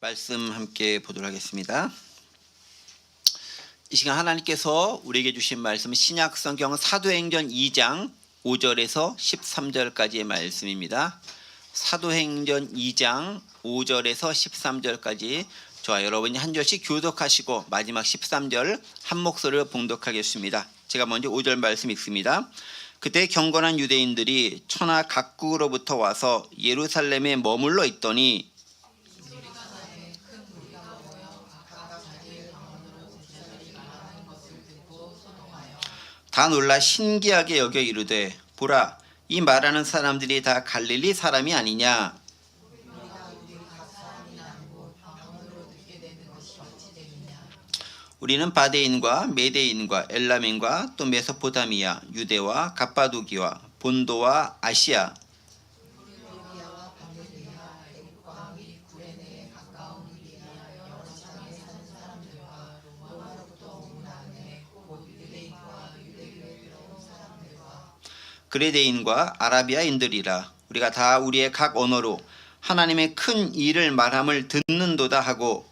말씀 함께 보도록 하겠습니다. 이 시간 하나님께서 우리에게 주신 말씀은 신약 성경 사도행전 2장 5절에서 13절까지의 말씀입니다. 사도행전 2장 5절에서 13절까지 저와 여러분이 한 절씩 교독하시고 마지막 13절 한 목소리로 봉독하겠습니다. 제가 먼저 5절 말씀 읽습니다. 그때 경건한 유대인들이 천하 각국으로부터 와서 예루살렘에 머물러 있더니 다 놀라 신기하게 여겨 이르되 보라, 이 말하는 사람들이 다 갈릴리 사람이 아니냐. 우리는 바데인과 메데인과 엘라멘과 또 메소포타미아, 유대와 갑바도기와 본도와 아시아, 그레데인과 아라비아인들이라. 우리가 다 우리의 각 언어로 하나님의 큰 일을 말함을 듣는도다 하고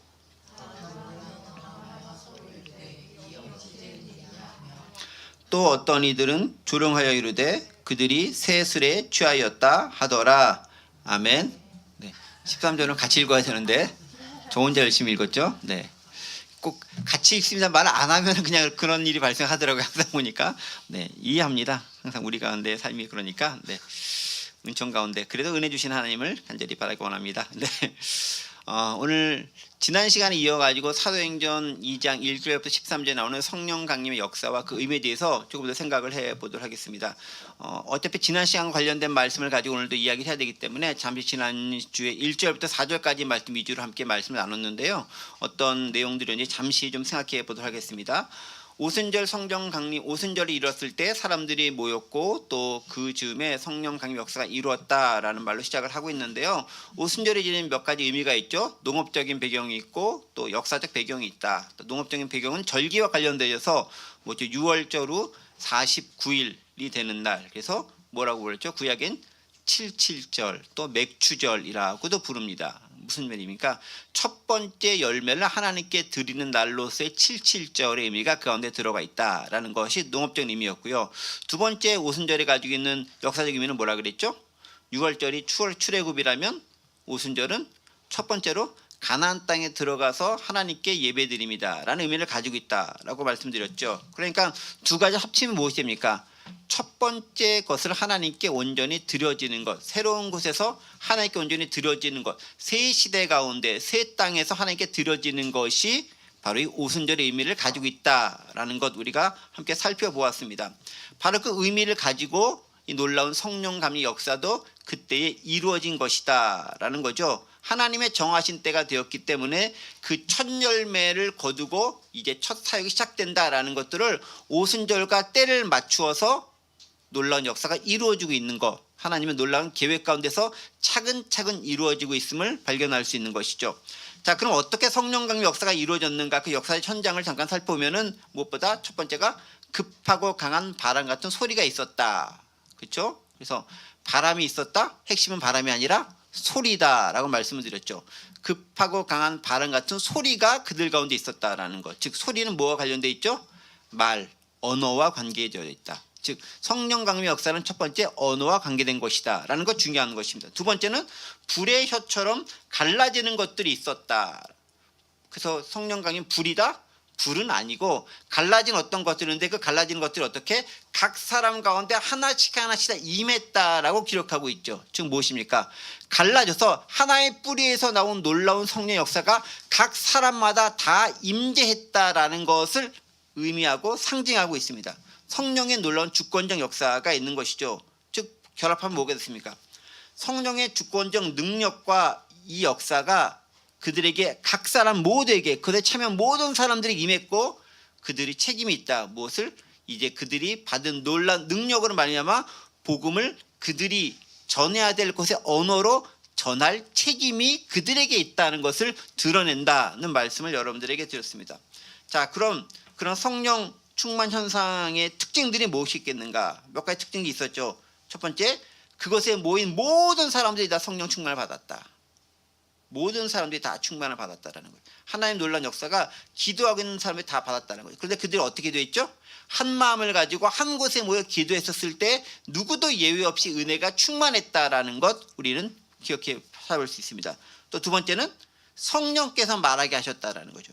또 어떤 이들은 조롱하여 이르되 그들이 새 술에 취하였다 하더라. 아멘. 네. 13절은 같이 읽어야 되는데 저 혼자 열심히 읽었죠. 네. 꼭 같이 읽습니다. 말 안 하면 그냥 그런 일이 발생하더라고요. 항상 보니까. 네, 이해합니다. 항상 우리 가운데 삶이 그러니까. 네. 은총 가운데 그래도 은혜 주신 하나님을 간절히 바라기 원합니다. 네. 오늘 지난 시간에 이어가지고 사도행전 2장 1절부터 13절에 나오는 성령 강림의 역사와 그 의미에 대해서 조금 더 생각을 해보도록 하겠습니다. 어차피 지난 시간 관련된 말씀을 가지고 오늘도 이야기를 해야 되기 때문에 잠시 지난주에 1절부터 4절까지 말씀 위주로 함께 말씀을 나눴는데요. 어떤 내용들인지 잠시 좀 생각해 보도록 하겠습니다. 오순절 성령 강림, 오순절이 이뤘을 때 사람들이 모였고 또 그 즈음에 성령 강림 역사가 이루었다라는 말로 시작을 하고 있는데요. 오순절이 지닌 몇 가지 의미가 있죠. 농업적인 배경이 있고 또 역사적 배경이 있다. 또 농업적인 배경은 절기와 관련되어서 뭐죠? 6월절 후 49일이 되는 날. 그래서 뭐라고 부르죠? 구약엔 77절 또 맥추절이라고도 부릅니다. 무슨 말입니까? 첫 번째 열매를 하나님께 드리는 날로서의 77절의 의미가 그 가운데 들어가 있다라는 것이 농업적인 의미였고요. 두 번째 오순절이 가지고 있는 역사적 의미는 뭐라 그랬죠? 6월절이 출애굽이라면 오순절은 첫 번째로 가나안 땅에 들어가서 하나님께 예배드립니다 라는 의미를 가지고 있다라고 말씀드렸죠. 그러니까 두 가지 합치면 무엇이 됩니까? 첫 번째 것을 하나님께 온전히 드려지는 것, 새로운 곳에서 하나님께 온전히 드려지는 것, 새 시대 가운데 새 땅에서 하나님께 드려지는 것이 바로 이 오순절의 의미를 가지고 있다라는 것 우리가 함께 살펴보았습니다. 바로 그 의미를 가지고 이 놀라운 성령 감리 역사도 그때에 이루어진 것이다 라는 거죠. 하나님의 정하신 때가 되었기 때문에 그 첫 열매를 거두고 이제 첫 사역이 시작된다라는 것들을 오순절과 때를 맞추어서 놀라운 역사가 이루어지고 있는 것, 하나님의 놀라운 계획 가운데서 차근차근 이루어지고 있음을 발견할 수 있는 것이죠. 자, 그럼 어떻게 성령 강림 역사가 이루어졌는가? 그 역사의 현장을 잠깐 살펴보면은 무엇보다 첫 번째가 급하고 강한 바람 같은 소리가 있었다. 그렇죠? 그래서 바람이 있었다. 핵심은 바람이 아니라 소리다라고 말씀을 드렸죠. 급하고 강한 바람 같은 소리가 그들 가운데 있었다라는 것. 즉 소리는 뭐와 관련되어 있죠? 말, 언어와 관계되어 있다. 즉 성령 강림의 역사는 첫 번째 언어와 관계된 것이다 라는 것 중요한 것입니다. 두 번째는 불의 혀처럼 갈라지는 것들이 있었다. 그래서 성령 강림 불이다? 불은 아니고 갈라진 어떤 것들인데 그 갈라진 것들이 어떻게 각 사람 가운데 하나씩 하나씩 다 임했다라고 기록하고 있죠. 즉 무엇입니까? 갈라져서 하나의 뿌리에서 나온 놀라운 성령 역사가 각 사람마다 다 임재했다라는 것을 의미하고 상징하고 있습니다. 성령의 놀라운 주권적 역사가 있는 것이죠. 즉 결합하면 뭐가 됐습니까? 성령의 주권적 능력과 이 역사가 그들에게 각 사람 모두에게 그들에 참여한 모든 사람들이 임했고 그들이 책임이 있다. 무엇을? 이제 그들이 받은 놀라운 능력으로 말미암아 복음을 그들이 전해야 될 곳의 언어로 전할 책임이 그들에게 있다는 것을 드러낸다는 말씀을 여러분들에게 드렸습니다. 자, 그럼 그런 성령 충만 현상의 특징들이 무엇이 있겠는가? 몇 가지 특징이 있었죠. 첫 번째, 그것에 모인 모든 사람들이 다 성령 충만을 받았다. 모든 사람들이 다 충만을 받았다라는 거예요. 하나님 놀라운 역사가 기도하고 있는 사람이 다 받았다는 거예요. 그런데 그들이 어떻게 기도했죠? 한 마음을 가지고 한 곳에 모여 기도했었을 때 누구도 예외 없이 은혜가 충만했다라는 것 우리는 기억해 살아볼 수 있습니다. 또 두 번째는 성령께서 말하게 하셨다라는 거죠.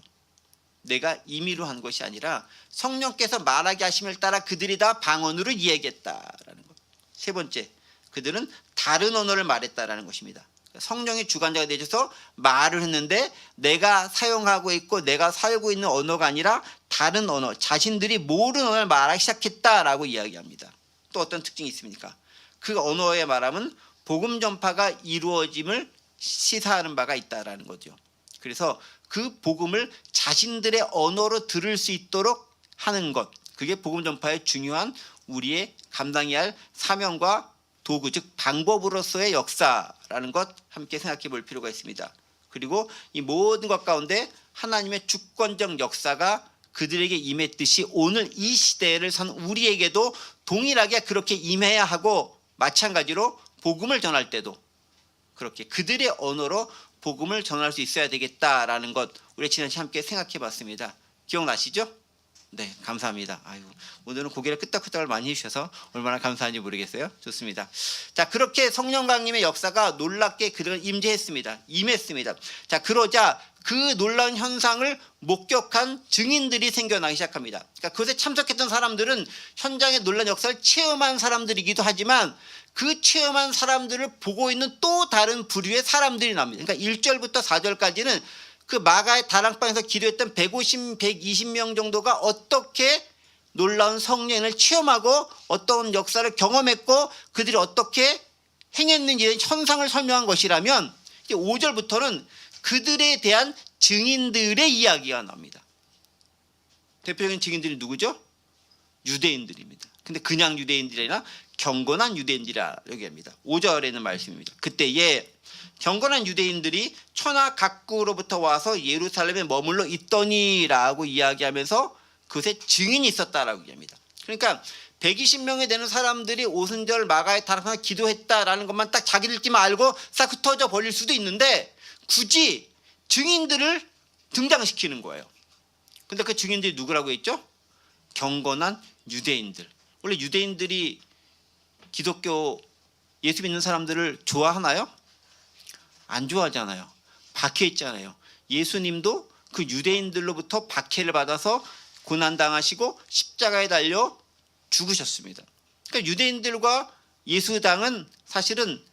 내가 임의로 한 것이 아니라 성령께서 말하게 하심을 따라 그들이 다 방언으로 이야기했다라는 것. 세 번째, 그들은 다른 언어를 말했다라는 것입니다. 성령이 주관자가 되셔서 말을 했는데 내가 사용하고 있고 내가 살고 있는 언어가 아니라 다른 언어, 자신들이 모르는 언어를 말하기 시작했다라고 이야기합니다. 또 어떤 특징이 있습니까? 그 언어의 말함은 복음 전파가 이루어짐을 시사하는 바가 있다라는 거죠. 그래서 그 복음을 자신들의 언어로 들을 수 있도록 하는 것, 그게 복음 전파의 중요한 우리의 감당해야 할 사명과 도구, 즉 방법으로서의 역사라는 것 함께 생각해 볼 필요가 있습니다. 그리고 이 모든 것 가운데 하나님의 주권적 역사가 그들에게 임했듯이 오늘 이 시대를 산 우리에게도 동일하게 그렇게 임해야 하고, 마찬가지로 복음을 전할 때도 그렇게 그들의 언어로 복음을 전할 수 있어야 되겠다라는 것 우리 지난 시간 함께 생각해 봤습니다. 기억나시죠? 네, 감사합니다. 아유, 오늘은 고개를 끄덕끄덕을 많이 해주셔서 얼마나 감사한지 모르겠어요. 좋습니다. 자, 그렇게 성령 강림의 역사가 놀랍게 그들을 임했습니다. 자, 그러자 그 놀라운 현상을 목격한 증인들이 생겨나기 시작합니다. 그러니까 그것에 참석했던 사람들은 현장의 놀라운 역사를 체험한 사람들이기도 하지만 그 체험한 사람들을 보고 있는 또 다른 부류의 사람들이 납니다. 그러니까 1절부터 4절까지는 그 마가의 다락방에서 기도했던 150, 120명 정도가 어떻게 놀라운 성령을 체험하고 어떤 역사를 경험했고 그들이 어떻게 행했는지의 현상을 설명한 것이라면, 5절부터는 그들에 대한 증인들의 이야기가 납니다. 대표적인 증인들이 누구죠? 유대인들입니다. 근데 그냥 유대인들이 아니라 경건한 유대인들이라 얘기합니다. 5절에는 말씀입니다. 그때에 경건한 유대인들이 천하 각국으로부터 와서 예루살렘에 머물러 있더니라고 이야기하면서 그것에 증인이 있었다라고 얘기합니다. 그러니까 120명이 되는 사람들이 오순절 마가의 다락방에서 기도했다라는 것만 딱 자기들끼리만 알고 싹 흩어져 버릴 수도 있는데 굳이 증인들을 등장시키는 거예요. 근데 그 증인들이 누구라고 했죠? 경건한 유대인들. 원래 유대인들이 기독교 예수 믿는 사람들을 좋아하나요? 안 좋아하잖아요. 박해했잖아요. 예수님도 그 유대인들로부터 박해를 받아서 고난당하시고 십자가에 달려 죽으셨습니다. 그러니까 유대인들과 예수당은 사실은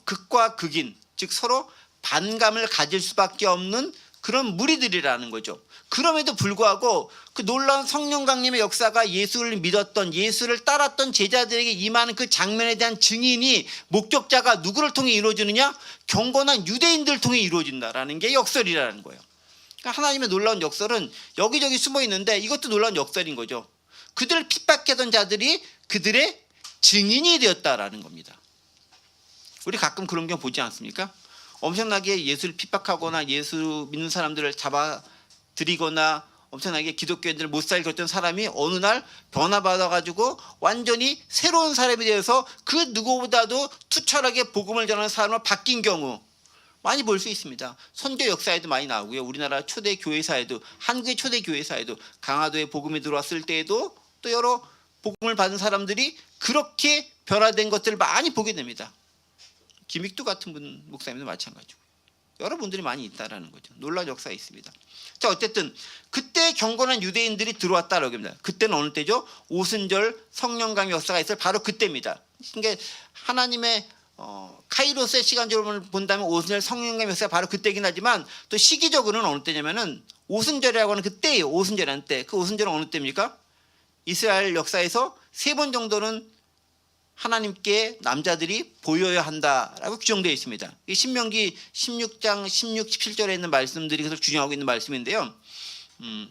극과 극인, 즉 서로 반감을 가질 수밖에 없는 그런 무리들이라는 거죠. 그럼에도 불구하고 그 놀라운 성령 강림의 역사가 예수를 믿었던, 예수를 따랐던 제자들에게 임하는 그 장면에 대한 증인이, 목격자가 누구를 통해 이루어지느냐? 경건한 유대인들을 통해 이루어진다라는 게 역설이라는 거예요. 그러니까 하나님의 놀라운 역설은 여기저기 숨어 있는데 이것도 놀라운 역설인 거죠. 그들을 핍박했던 자들이 그들의 증인이 되었다라는 겁니다. 우리 가끔 그런 경우 보지 않습니까? 엄청나게 예수를 핍박하거나 예수 믿는 사람들을 잡아들이거나 엄청나게 기독교인들을 못 살게 했던 사람이 어느 날 변화받아가지고 완전히 새로운 사람이 되어서 그 누구보다도 투철하게 복음을 전하는 사람으로 바뀐 경우 많이 볼 수 있습니다. 선교 역사에도 많이 나오고요. 우리나라 초대 교회사에도, 한국의 초대 교회사에도, 강화도에 복음이 들어왔을 때에도 또 여러 복음을 받은 사람들이 그렇게 변화된 것들을 많이 보게 됩니다. 김익두 같은 분 목사님도 마찬가지고 여러분들이 많이 있다라는 거죠. 놀라운 역사가 있습니다. 자, 어쨌든 그때 경건한 유대인들이 들어왔다라고 합니다. 그때는 어느 때죠? 오순절 성령강의 역사가 있을 바로 그때입니다. 그러니까 하나님의 카이로스의 시간적으로 본다면 오순절 성령강의 역사가 바로 그때긴 하지만 또 시기적으로는 어느 때냐면은 오순절이라고 하는 그때예요. 오순절이라는 때. 그 오순절은 어느 때입니까? 이스라엘 역사에서 3번 정도는 하나님께 남자들이 보여야 한다라고 규정되어 있습니다. 이 신명기 16장 16, 17절에 있는 말씀들이 그것을 준용하고 있는 말씀인데요.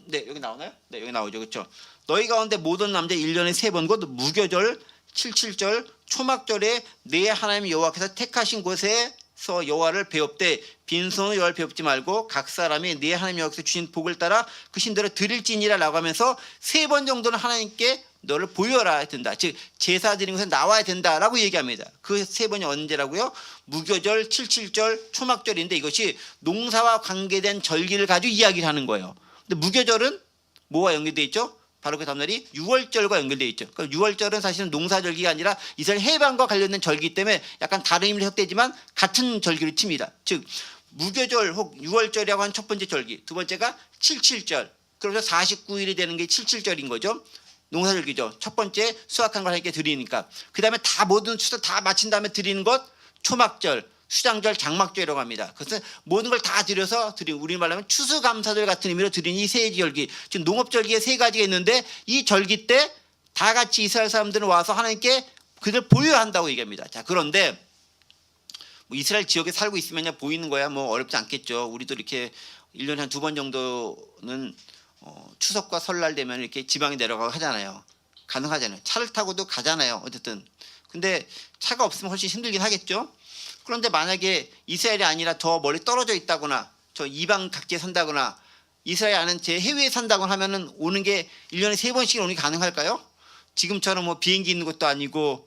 네, 여기 나오나요? 네, 여기 나오죠. 그렇죠? 너희 가운데 모든 남자 1년에 3번 곧 무교절, 77절, 초막절에 내 하나님 여호와께서 택하신 곳에서 여호와를 배웁되 빈손으로 여호와를 배웁지 말고 각 사람이 내 하나님 여호와께서 주신 복을 따라 그 신대로 드릴지니라 라고 하면서 3번 정도는 하나님께 너를 보여라 된다. 즉 제사 드리는 것에 나와야 된다라고 얘기합니다. 그 세 번이 언제라고요? 무교절, 칠칠절, 초막절인데 이것이 농사와 관계된 절기를 가지고 이야기를 하는 거예요. 근데 무교절은 뭐와 연결되어 있죠? 바로 그 다음날이 유월절과 연결되어 있죠. 그러니까 유월절은 사실은 농사절기가 아니라 이스라엘 해방과 관련된 절기 때문에 약간 다른 의미로 해석되지만 같은 절기를 칩니다. 즉 무교절 혹 유월절이라고 하는 첫 번째 절기, 두 번째가 칠칠절. 그래서 49일이 되는 게 칠칠절인 거죠. 농사절기죠. 첫 번째 수확한 걸 하나님께 드리니까. 그 다음에 다 모든 추수 다 마친 다음에 드리는 것 초막절, 수장절, 장막절이라고 합니다. 그래서 모든 걸 다 드려서 드리는, 우리말로 하면 추수감사절 같은 의미로 드리는 이 세 절기, 지금 농업절기에 세 가지가 있는데 이 절기 때 다 같이 이스라엘 사람들은 와서 하나님께 그들 보여야 한다고 얘기합니다. 자, 그런데 뭐 이스라엘 지역에 살고 있으면 보이는 거야 뭐 어렵지 않겠죠. 우리도 이렇게 1년에 한 2번 정도는 추석과 설날 되면 이렇게 지방에 내려가고 하잖아요. 가능하잖아요. 차를 타고도 가잖아요. 어쨌든. 근데 차가 없으면 훨씬 힘들긴 하겠죠. 그런데 만약에 이스라엘이 아니라 더 멀리 떨어져 있다거나 저 이방 각지에 산다거나 이스라엘 아닌 제 해외에 산다거나 하면은 오는 게 1년에 3번씩 오는 게 가능할까요? 지금처럼 뭐 비행기 있는 것도 아니고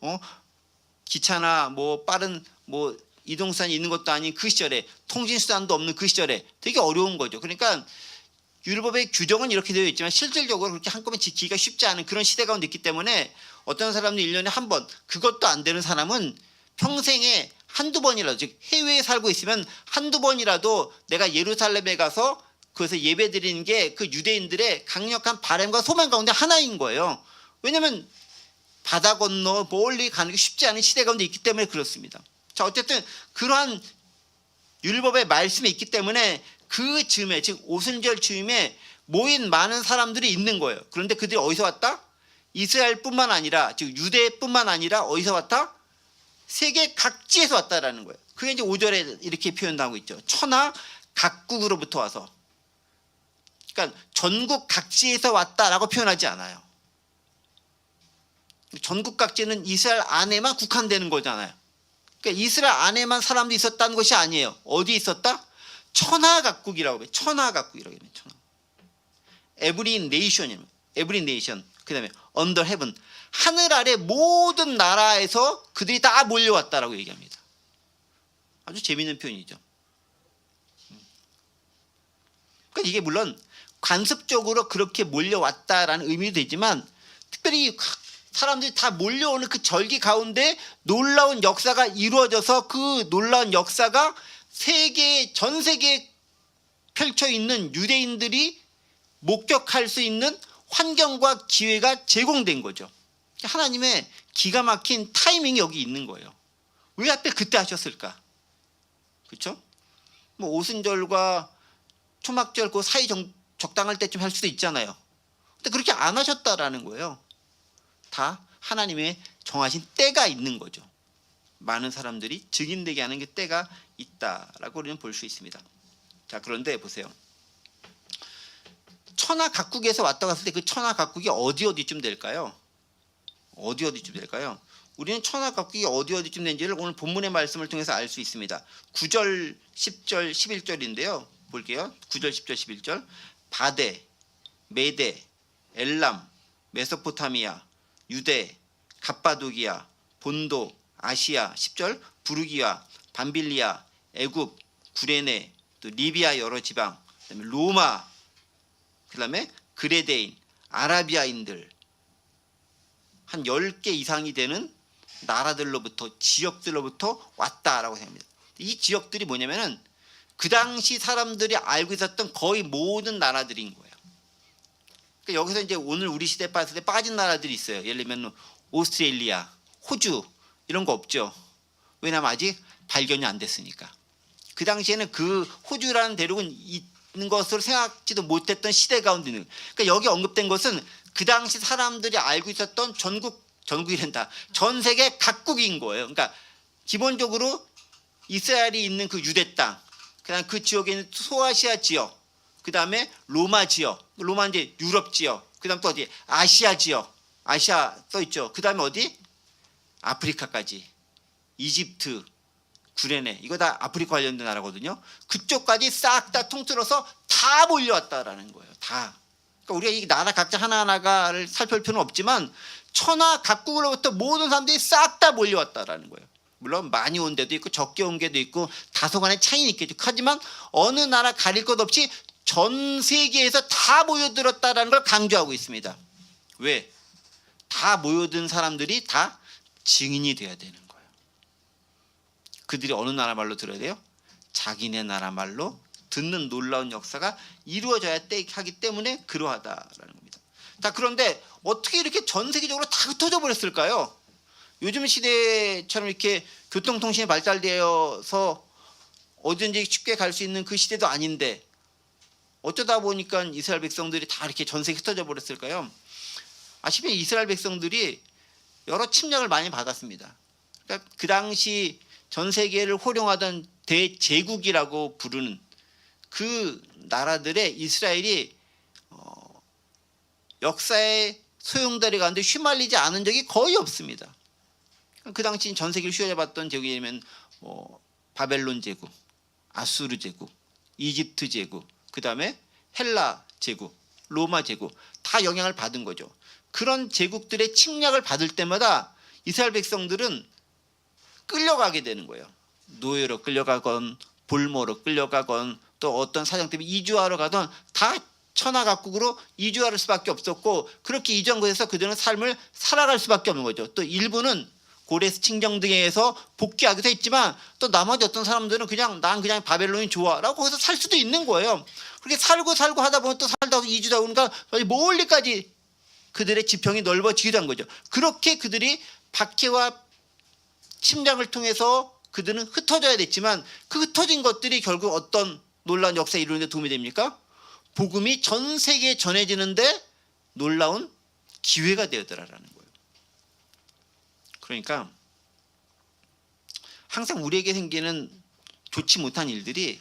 기차나 뭐 빠른 뭐 이동수단이 있는 것도 아닌 그 시절에, 통신수단도 없는 그 시절에 되게 어려운 거죠. 그러니까 율법의 규정은 이렇게 되어 있지만 실질적으로 그렇게 한꺼번에 지키기가 쉽지 않은 그런 시대 가운데 있기 때문에 어떤 사람은 1년에 한 번, 그것도 안 되는 사람은 평생에 한두 번이라도, 즉 해외에 살고 있으면 한두 번이라도 내가 예루살렘에 가서 그것을 예배 드리는 게 그 유대인들의 강력한 바람과 소망 가운데 하나인 거예요. 왜냐하면 바다 건너 멀리 가는 게 쉽지 않은 시대 가운데 있기 때문에 그렇습니다. 자, 어쨌든 그러한 율법의 말씀이 있기 때문에 그 즈음에, 즉 오순절 즈음에 모인 많은 사람들이 있는 거예요. 그런데 그들이 어디서 왔다? 이스라엘뿐만 아니라, 즉 유대뿐만 아니라 어디서 왔다? 세계 각지에서 왔다라는 거예요. 그게 이제 5절에 이렇게 표현하고 있죠. 천하 각국으로부터 와서. 그러니까 전국 각지에서 왔다라고 표현하지 않아요. 전국 각지는 이스라엘 안에만 국한되는 거잖아요. 그러니까 이스라엘 안에만 사람들이 있었다는 것이 아니에요. 어디 있었다? 천하 각국이라고 해요. 천하 각국이라고 해요. 천하. Every nation이면 every nation. 그다음에 under heaven. 하늘 아래 모든 나라에서 그들이 다 몰려왔다라고 얘기합니다. 아주 재미있는 표현이죠. 그러니까 이게 물론 관습적으로 그렇게 몰려왔다라는 의미도 되지만 특별히 사람들이 다 몰려오는 그 절기 가운데 놀라운 역사가 이루어져서 그 놀라운 역사가 전 세계에 펼쳐 있는 유대인들이 목격할 수 있는 환경과 기회가 제공된 거죠. 하나님의 기가 막힌 타이밍이 여기 있는 거예요. 왜 하필 그때 하셨을까? 그렇죠? 뭐 오순절과 초막절 그 사이 적당할 때쯤 할 수도 있잖아요. 근데 그렇게 안 하셨다라는 거예요. 다 하나님의 정하신 때가 있는 거죠. 많은 사람들이 증인되게 하는 게 때가 있다라고 우리는 볼 수 있습니다. 자, 그런데 보세요. 천하 각국에서 왔다 갔을 때 그 천하 각국이 어디쯤 될까요? 어디쯤 될까요? 우리는 천하 각국이 어디쯤 된지를 오늘 본문의 말씀을 통해서 알 수 있습니다. 9절, 10절, 11절인데요. 볼게요. 9절, 10절, 11절. 바데, 메데, 엘람, 메소포타미아, 유대, 갑바도기아, 본도, 아시아, 10절, 부르기아, 밤빌리아, 애굽, 구레네, 또 리비아 여러 지방, 그다음에 로마, 그다음에 그레데인, 아라비아인들 한 10개 이상이 되는 나라들로부터, 지역들로부터 왔다라고 생각합니다. 이 지역들이 뭐냐면은 그 당시 사람들이 알고 있었던 거의 모든 나라들인 거예요. 그러니까 여기서 이제 오늘 우리 시대에 봤을 때 빠진 나라들이 있어요. 예를 들면 오스트레일리아, 호주 이런 거 없죠. 왜냐하면 아직 발견이 안 됐으니까. 그 당시에는 그 호주라는 대륙은 있는 것으로 생각지도 못했던 시대 가운데 있는. 그러니까 여기 언급된 것은 그 당시 사람들이 알고 있었던 전국이란다. 전 세계 각국인 거예요. 그러니까 기본적으로 이스라엘이 있는 그 유대 땅, 그다음 그 지역에 있는 소아시아 지역, 그다음에 로마 지역, 로마는 이제 유럽 지역, 그다음 또 어디 아시아 지역, 아시아 써 있죠. 그다음에 어디 아프리카까지, 이집트, 구레네, 이거 다 아프리카 관련된 나라거든요. 그쪽까지 싹 다 통틀어서 다 몰려왔다라는 거예요. 다. 그러니까 우리가 이 나라 각자 하나하나를 살펴볼 필요는 없지만 천하 각국으로부터 모든 사람들이 싹 다 몰려왔다라는 거예요. 물론 많이 온 데도 있고 적게 온 데도 있고 다소간의 차이는 있겠죠. 하지만 어느 나라 가릴 것 없이 전 세계에서 다 모여들었다라는 걸 강조하고 있습니다. 왜? 다 모여든 사람들이 다 증인이 돼야 되는 거예요. 그들이 어느 나라 말로 들어야 돼요? 자기네 나라 말로 듣는 놀라운 역사가 이루어져야 하기 때문에 그러하다라는 겁니다. 자, 그런데 어떻게 이렇게 전 세계적으로 다 흩어져 버렸을까요? 요즘 시대처럼 이렇게 교통통신이 발달되어서 어디든지 쉽게 갈 수 있는 그 시대도 아닌데 어쩌다 보니까 이스라엘 백성들이 다 이렇게 전 세계에 흩어져 버렸을까요? 아시다시피 이스라엘 백성들이 여러 침략을 많이 받았습니다. 그러니까 그 당시 전 세계를 호령하던 대제국이라고 부르는 그 나라들의 이스라엘이 역사의 소용돌이 가운데 휘말리지 않은 적이 거의 없습니다. 그 당시 전 세계를 휘어잡았던 제국이면 바벨론 제국, 아수르 제국, 이집트 제국, 그 다음에 헬라 제국, 로마 제국 다 영향을 받은 거죠. 그런 제국들의 침략을 받을 때마다 이스라엘 백성들은 끌려가게 되는 거예요. 노예로 끌려가건 볼모로 끌려가건 또 어떤 사정 때문에 이주하러 가던 다 천하 각국으로 이주할 수밖에 없었고 그렇게 이전 곳에서 그들은 삶을 살아갈 수밖에 없는 거죠. 또 일부는 고레스 칭정 등에서 복귀하기도 했지만 또 나머지 어떤 사람들은 난 그냥 바벨론이 좋아라고 거기서 살 수도 있는 거예요. 그렇게 살고 하다 보면 또 살다 이주다 보니까 멀리까지 그들의 지평이 넓어지기도 한 거죠. 그렇게 그들이 박해와 침략을 통해서 그들은 흩어져야 됐지만 그 흩어진 것들이 결국 어떤 놀라운 역사에 이루는 데 도움이 됩니까? 복음이 전 세계에 전해지는데 놀라운 기회가 되었더라라는 거예요. 그러니까 항상 우리에게 생기는 좋지 못한 일들이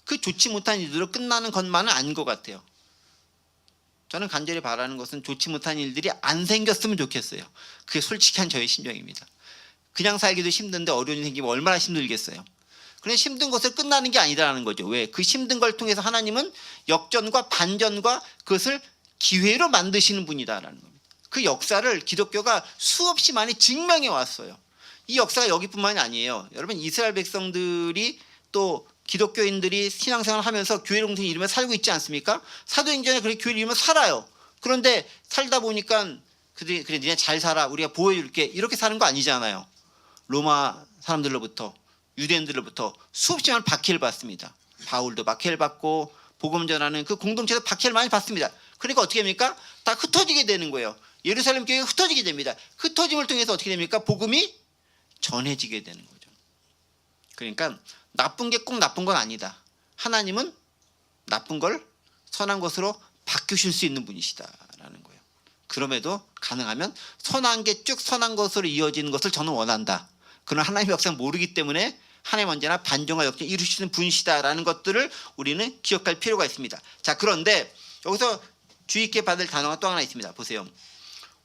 그 좋지 못한 일들로 끝나는 것만은 아닌 것 같아요. 저는 간절히 바라는 것은 좋지 못한 일들이 안 생겼으면 좋겠어요. 그게 솔직한 저의 심정입니다. 그냥 살기도 힘든데 어려운 일이 생기면 얼마나 힘들겠어요. 그런데 힘든 것을 끝나는 게 아니라는 거죠. 왜? 그 힘든 걸 통해서 하나님은 역전과 반전과 그것을 기회로 만드시는 분이다라는 겁니다. 그 역사를 기독교가 수없이 많이 증명해 왔어요. 이 역사가 여기뿐만이 아니에요. 여러분 이스라엘 백성들이 또 기독교인들이 신앙생활을 하면서 교회 공동체 이루며 살고 있지 않습니까? 사도행전에 그렇게 교회를 이루며 살아요. 그런데 살다 보니까 그들이 그래 니네 잘 살아 우리가 보호해줄게 이렇게 사는 거 아니잖아요. 로마 사람들로부터 유대인들로부터 수없이 많은 박해를 받습니다. 바울도 박해를 받고 복음 전하는 그 공동체도 박해를 많이 받습니다. 그러니까 어떻게 됩니까? 다 흩어지게 되는 거예요. 예루살렘 교회가 흩어지게 됩니다. 흩어짐을 통해서 어떻게 됩니까? 복음이 전해지게 되는 거죠. 그러니까 나쁜 게 꼭 나쁜 건 아니다. 하나님은 나쁜 걸 선한 것으로 바꾸실 수 있는 분이시다라는 거예요. 그럼에도 가능하면 선한 게 쭉 선한 것으로 이어지는 것을 저는 원한다. 그러나 하나님의 역사는 모르기 때문에 하나님 언제나 반전과 역전을 이루시는 분이시다라는 것들을 우리는 기억할 필요가 있습니다. 자, 그런데 여기서 주의 있게 받을 단어가 또 하나 있습니다. 보세요.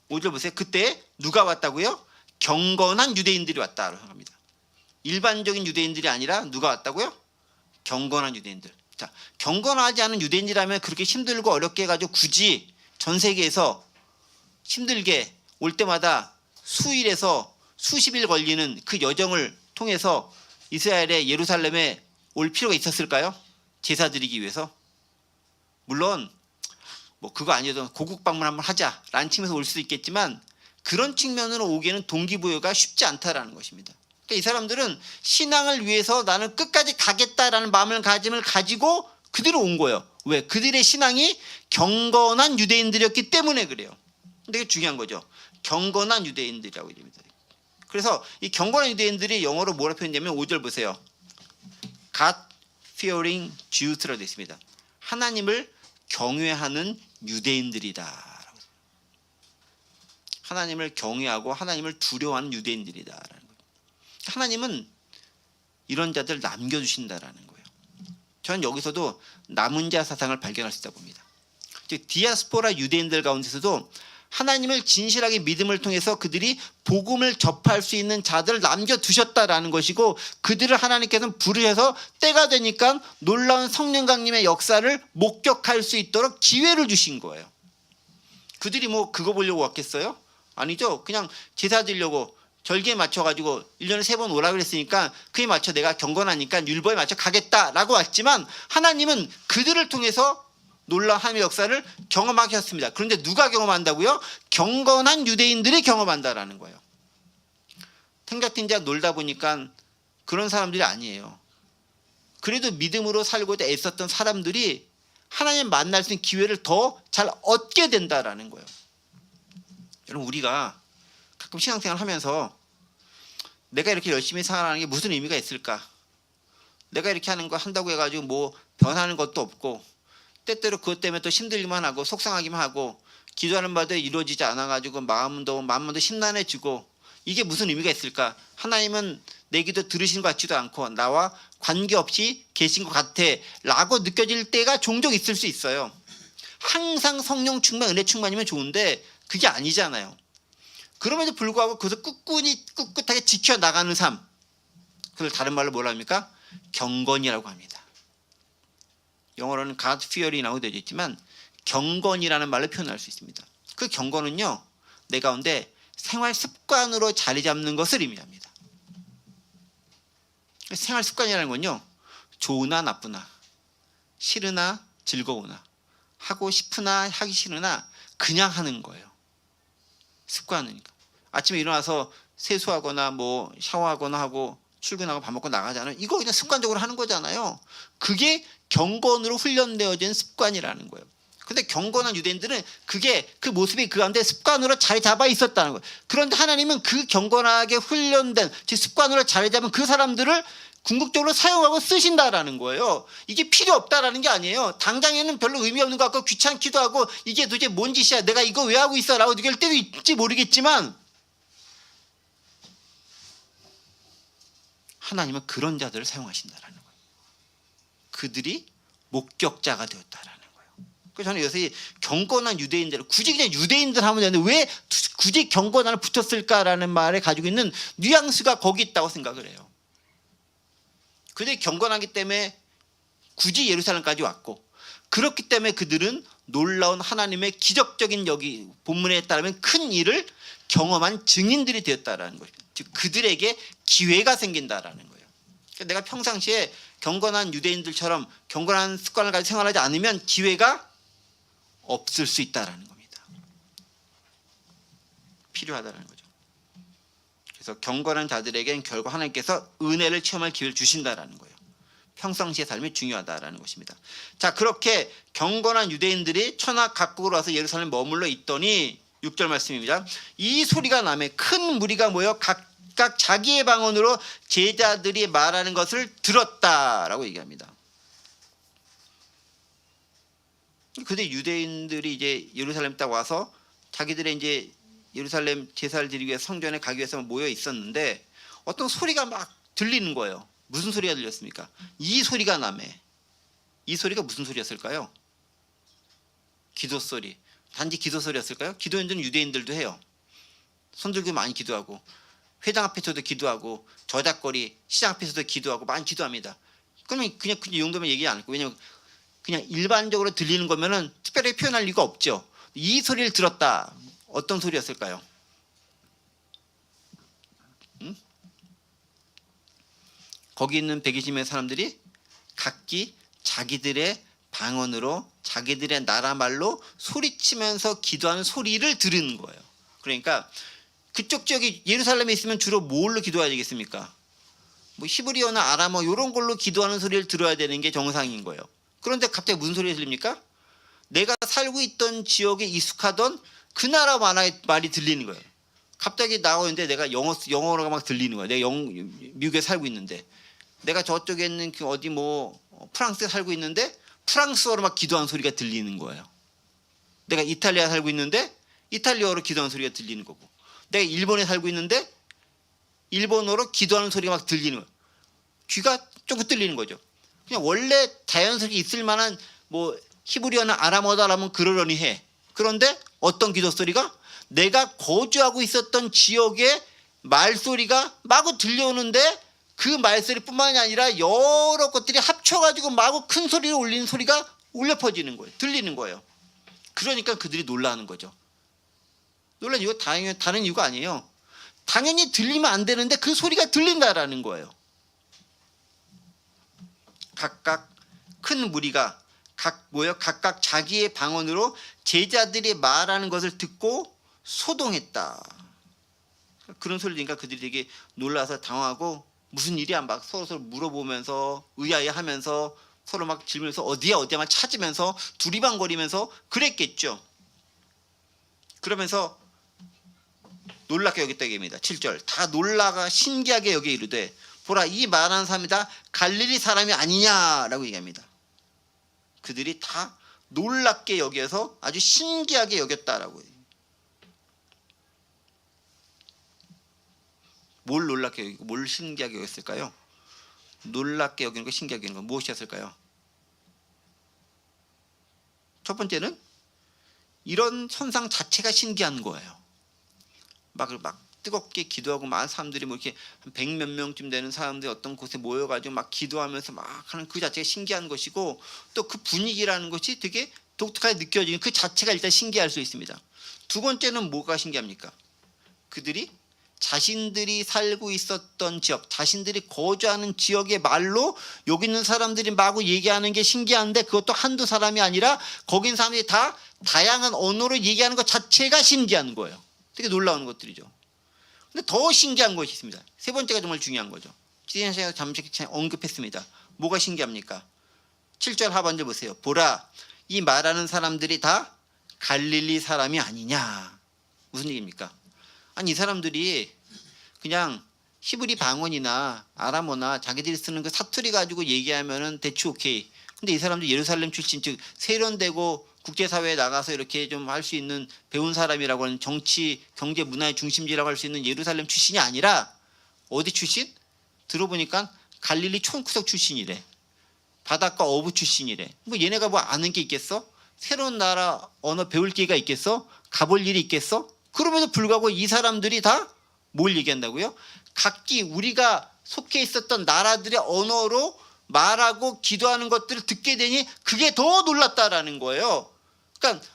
5절 보세요. 그때 누가 왔다고요? 경건한 유대인들이 왔다고 합니다. 일반적인 유대인들이 아니라 누가 왔다고요? 경건한 유대인들. 자, 경건하지 않은 유대인이라면 그렇게 힘들고 어렵게 해가지고 굳이 전 세계에서 힘들게 올 때마다 수일에서 수십일 걸리는 그 여정을 통해서 이스라엘의 예루살렘에 올 필요가 있었을까요? 제사 드리기 위해서? 물론 뭐 그거 아니어도 고국 방문 한번 하자라는 측면에서 올 수도 있겠지만 그런 측면으로 오기에는 동기부여가 쉽지 않다라는 것입니다. 그러니까 이 사람들은 신앙을 위해서 나는 끝까지 가겠다라는 마음을 가지고 그대로 온 거예요. 왜? 그들의 신앙이 경건한 유대인들이었기 때문에 그래요. 근데 이게 중요한 거죠. 경건한 유대인들이라고 얘기합니다. 그래서 이 경건한 유대인들이 영어로 뭐라 표현되냐면 5절 보세요. God-fearing Jews라고 되어 있습니다. 하나님을 경외하는 유대인들이다. 하나님을 경외하고 하나님을 두려워하는 유대인들이다라는 거예요. 하나님은 이런 자들 남겨주신다라는 거예요. 저는 여기서도 남은 자 사상을 발견할 수 있다고 봅니다. 즉 디아스포라 유대인들 가운데서도 하나님을 진실하게 믿음을 통해서 그들이 복음을 접할 수 있는 자들을 남겨두셨다라는 것이고 그들을 하나님께서는 부르셔서 때가 되니까 놀라운 성령 강림의 역사를 목격할 수 있도록 기회를 주신 거예요. 그들이 뭐 그거 보려고 왔겠어요? 아니죠. 그냥 제사 드리려고 절기에 맞춰가지고 1년에 3번 오라 그랬으니까 그에 맞춰 내가 경건하니까 율법에 맞춰 가겠다라고 왔지만 하나님은 그들을 통해서 놀라운 하나님의 역사를 경험하게 하셨습니다. 그런데 누가 경험한다고요? 경건한 유대인들이 경험한다라는 거예요. 탱자탱자 놀다 보니까 그런 사람들이 아니에요. 그래도 믿음으로 살고자 애썼던 사람들이 하나님 만날 수 있는 기회를 더 잘 얻게 된다라는 거예요. 여러분, 우리가 가끔 신앙생활 하면서 내가 이렇게 열심히 살아가는 게 무슨 의미가 있을까? 내가 이렇게 하는 거 한다고 해가지고 뭐 변하는 것도 없고 때때로 그것 때문에 또 힘들기만 하고 속상하기만 하고 기도하는 바도 이루어지지 않아가지고 마음도 심란해지고 이게 무슨 의미가 있을까? 하나님은 내 기도 들으신 것 같지도 않고 나와 관계없이 계신 것 같아 라고 느껴질 때가 종종 있을 수 있어요. 항상 성령 충만, 은혜 충만이면 좋은데 그게 아니잖아요. 그럼에도 불구하고 그것을 꿋꿋하게 지켜나가는 삶, 그걸 다른 말로 뭐라 합니까? 경건이라고 합니다. 영어로는 God fearing이라고 되어 있지만 경건이라는 말로 표현할 수 있습니다. 그 경건은요, 내 가운데 생활 습관으로 자리 잡는 것을 의미합니다. 생활 습관이라는 건요, 좋으나 나쁘나, 싫으나 즐거우나, 하고 싶으나 하기 싫으나 그냥 하는 거예요. 습관이니까. 아침에 일어나서 세수하거나 뭐 샤워하거나 하고 출근하고 밥 먹고 나가잖아요. 이거 그냥 습관적으로 하는 거잖아요. 그게 경건으로 훈련되어진 습관이라는 거예요. 근데 경건한 유대인들은 그 모습이 그 가운데 습관으로 자리 잡아 있었다는 거예요. 그런데 하나님은 그 경건하게 훈련된 즉 습관으로 자리 잡은 그 사람들을 궁극적으로 사용하고 쓰신다라는 거예요. 이게 필요 없다라는 게 아니에요. 당장에는 별로 의미 없는 것 같고 귀찮기도 하고 이게 도대체 뭔 짓이야, 내가 이거 왜 하고 있어 라고 느낄 때도 있지 모르겠지만 하나님은 그런 자들을 사용하신다라는 거예요. 그들이 목격자가 되었다라는 거예요. 그래서 저는 요새 경건한 유대인들, 굳이 그냥 유대인들 하면 되는데 왜 굳이 경건한을 붙였을까라는 말에 가지고 있는 뉘앙스가 거기 있다고 생각을 해요. 그들이 경건하기 때문에 굳이 예루살렘까지 왔고, 그렇기 때문에 그들은 놀라운 하나님의 기적적인 여기 본문에 따르면 큰 일을 경험한 증인들이 되었다라는 거예요. 즉 그들에게 기회가 생긴다라는 거예요. 그러니까 내가 평상시에 경건한 유대인들처럼 경건한 습관을 가지고 생활하지 않으면 기회가 없을 수 있다라는 겁니다. 필요하다는 거죠. 그래서 경건한 자들에겐 결국 하나님께서 은혜를 체험할 기회를 주신다라는 거예요. 평상시의 삶이 중요하다라는 것입니다. 자, 그렇게 경건한 유대인들이 천하 각국으로 와서 예루살렘에 머물러 있더니 6절 말씀입니다. 이 소리가 나매 큰 무리가 모여 각각 자기의 방언으로 제자들이 말하는 것을 들었다라고 얘기합니다. 근데 유대인들이 이제 예루살렘 딱 와서 자기들의 이제 예루살렘 제사를 드리기 위해 성전에 가기 위해서 모여 있었는데 어떤 소리가 막 들리는 거예요. 무슨 소리가 들렸습니까? 이 소리가 나매. 이 소리가 무슨 소리였을까요? 기도 소리. 단지 기도 소리였을까요? 기도인들은 유대인들도 해요. 손 들고 많이 기도하고 회당 앞에서도 기도하고 저작거리 시장 앞에서도 기도하고 많이 기도합니다. 그러면 그냥 이 정도면 얘기 안 할거예요. 왜냐면 그냥 일반적으로 들리는 거면은 특별히 표현할 이유가 없죠. 이 소리를 들었다. 어떤 소리였을까요? 거기 있는 120명의 사람들이 각기 자기들의 방언으로 자기들의 나라 말로 소리치면서 기도하는 소리를 들은 거예요. 그러니까 그쪽 지역이 예루살렘에 있으면 주로 뭘로 기도해야 되겠습니까? 뭐 히브리어나 아람어 이런 걸로 기도하는 소리를 들어야 되는 게 정상인 거예요. 그런데 갑자기 무슨 소리가 들립니까? 내가 살고 있던 지역에 익숙하던 그 나라 말이 들리는 거예요. 갑자기 나오는데 내가 영어가 막 들리는 거예요. 내가 미국에 살고 있는데 내가 저쪽에 있는 그 어디 뭐 프랑스에 살고 있는데 프랑스어로 막 기도하는 소리가 들리는 거예요. 내가 이탈리아 살고 있는데 이탈리아어로 기도하는 소리가 들리는 거고, 내가 일본에 살고 있는데 일본어로 기도하는 소리가 막 들리는 거예요. 귀가 쫑긋 들리는 거죠. 그냥 원래 자연스럽게 있을 만한 뭐 히브리어나 아람어다라면 그러려니 해. 그런데 어떤 기도 소리가 내가 거주하고 있었던 지역의 말소리가 마구 들려오는데 그 말소리뿐만이 아니라 여러 것들이 합쳐가지고 마구 큰 소리를 울리는 소리가 울려 퍼지는 거예요. 들리는 거예요. 그러니까 그들이 놀라는 거죠. 놀란 이유가 다른 이유가 아니에요. 당연히 들리면 안 되는데 그 소리가 들린다라는 거예요. 각각 큰 무리가 각각 자기의 방언으로 제자들이 말하는 것을 듣고 소동했다. 그런 소리 들으니까 그들이 되게 놀라서 당황하고 무슨 일이야 막 서로 물어보면서 의아해하면서 서로 막 질문해서 어디야 막 찾으면서 두리번거리면서 그랬겠죠. 그러면서 놀랍게 여겼다 얘기입니다. 7절 다 놀라가 신기하게 여겨 이르되 보라 이 말하는 사람이 다 갈릴리 사람이 아니냐라고 얘기합니다. 그들이 다 놀랍게 여겨서 아주 신기하게 여겼다라고 해요. 뭘 놀랍게 여기고 뭘 신기하게 여겼을까요? 놀랍게 여기는 거 신기하게 여기는 거 무엇이었을까요? 첫 번째는 이런 현상 자체가 신기한 거예요. 막 뜨겁게 기도하고 많은 사람들이 뭐 이렇게 한 100몇 명쯤 되는 사람들이 어떤 곳에 모여가지고 막 기도하면서 막 하는 그 자체가 신기한 것이고 또 그 분위기라는 것이 되게 독특하게 느껴지는 그 자체가 일단 신기할 수 있습니다. 두 번째는 뭐가 신기합니까? 그들이 자신들이 살고 있었던 지역, 자신들이 거주하는 지역의 말로 여기 있는 사람들이 마구 얘기하는 게 신기한데 그것도 한두 사람이 아니라 거기 있는 사람들이 다 다양한 언어로 얘기하는 것 자체가 신기한 거예요. 되게 놀라운 것들이죠. 근데 더 신기한 것이 있습니다. 세 번째가 정말 중요한 거죠. 지난 시간에 잠시 언급했습니다. 뭐가 신기합니까? 7절 하반절 보세요. 보라, 이 말하는 사람들이 다 갈릴리 사람이 아니냐. 무슨 얘기입니까? 아니 이 사람들이 그냥 히브리 방언이나 아람어나 자기들이 쓰는 그 사투리 가지고 얘기하면은 대충 오케이. 근데 이 사람들 예루살렘 출신 즉 세련되고 국제사회에 나가서 이렇게 좀 할 수 있는 배운 사람이라고 하는 정치, 경제, 문화의 중심지라고 할 수 있는 예루살렘 출신이 아니라 어디 출신? 들어보니까 갈릴리 촌구석 출신이래. 바닷가 어부 출신이래. 뭐 얘네가 뭐 아는 게 있겠어? 새로운 나라 언어 배울 기회가 있겠어? 가볼 일이 있겠어? 그럼에도 불구하고 이 사람들이 다 뭘 얘기한다고요? 각기 우리가 속해 있었던 나라들의 언어로 말하고 기도하는 것들을 듣게 되니 그게 더 놀랐다라는 거예요. 그러니까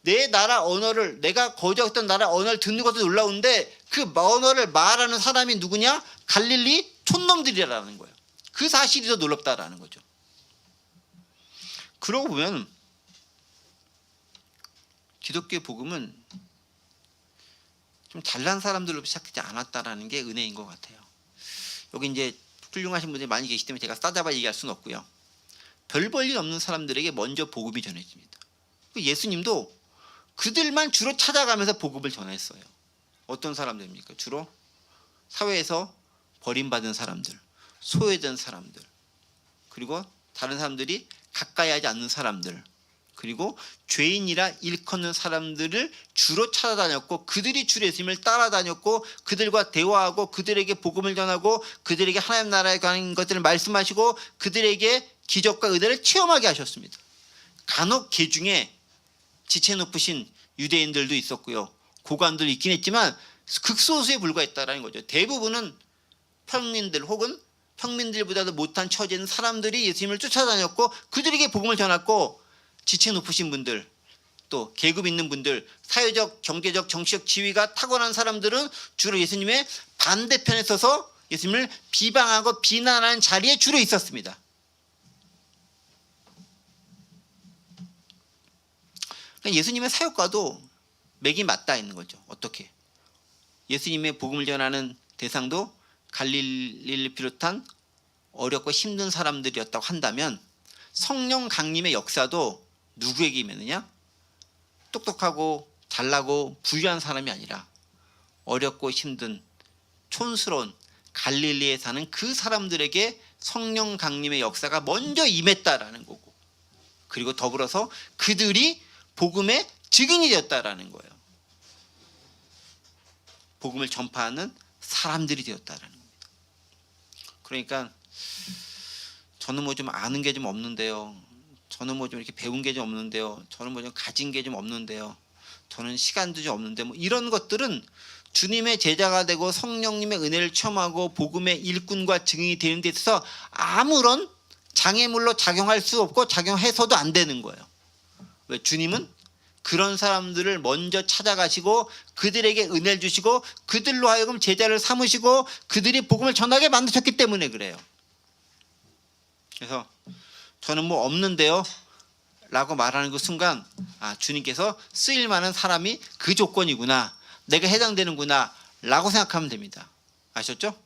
내 나라 언어를 내가 거주했던 나라 언어를 듣는 것도 놀라운데 그 언어를 말하는 사람이 누구냐? 갈릴리 촌놈들이라는 거예요. 그 사실이 더 놀랍다라는 거죠. 그러고 보면 기독교의 복음은 좀 잘난 사람들로 시작하지 않았다라는 게 은혜인 것 같아요. 여기 이제 훌륭하신 분들이 많이 계시기 때문에 제가 싸잡아 얘기할 수는 없고요. 별 볼 일 없는 사람들에게 먼저 복음이 전해집니다. 예수님도 그들만 주로 찾아가면서 복음을 전했어요. 어떤 사람들입니까? 주로 사회에서 버림받은 사람들, 소외된 사람들, 그리고 다른 사람들이 가까이 하지 않는 사람들, 그리고 죄인이라 일컫는 사람들을 주로 찾아다녔고 그들이 주 예수님을 따라다녔고 그들과 대화하고 그들에게 복음을 전하고 그들에게 하나님 나라에 관한 것들을 말씀하시고 그들에게 기적과 은혜를 체험하게 하셨습니다. 간혹 개 중에 지체 높으신 유대인들도 있었고요. 고관도 있긴 했지만 극소수에 불과했다라는 거죠. 대부분은 평민들 혹은 평민들보다도 못한 처지에 있는 사람들이 예수님을 쫓아다녔고 그들에게 복음을 전했고 지체 높으신 분들 또 계급 있는 분들 사회적 경제적 정치적 지위가 탁월한 사람들은 주로 예수님의 반대편에 서서 예수님을 비방하고 비난하는 자리에 주로 있었습니다. 그러니까 예수님의 사역과도 맥이 맞닿아 있는 거죠. 어떻게? 예수님의 복음을 전하는 대상도 갈릴리를 비롯한 어렵고 힘든 사람들이었다고 한다면 성령 강림의 역사도 누구에게 임했느냐? 똑똑하고 잘나고 부유한 사람이 아니라 어렵고 힘든 촌스러운 갈릴리에 사는 그 사람들에게 성령 강림의 역사가 먼저 임했다라는 거고 그리고 더불어서 그들이 복음의 증인이 되었다라는 거예요. 복음을 전파하는 사람들이 되었다라는 겁니다. 그러니까 저는 뭐 좀 아는 게 좀 없는데요. 저는 뭐 좀 이렇게 배운 게 좀 없는데요. 저는 뭐 좀 가진 게 좀 없는데요. 저는 시간도 좀 없는데 뭐 이런 것들은 주님의 제자가 되고 성령님의 은혜를 체험하고 복음의 일꾼과 증인이 되는 데 있어서 아무런 장애물로 작용할 수 없고 작용해서도 안 되는 거예요. 왜? 주님은 그런 사람들을 먼저 찾아가시고 그들에게 은혜를 주시고 그들로 하여금 제자를 삼으시고 그들이 복음을 전하게 만드셨기 때문에 그래요. 그래서 저는 뭐 없는데요 라고 말하는 그 순간 주님께서 쓰일 만한 사람이 그 조건이구나, 내가 해당되는구나 라고 생각하면 됩니다. 아셨죠?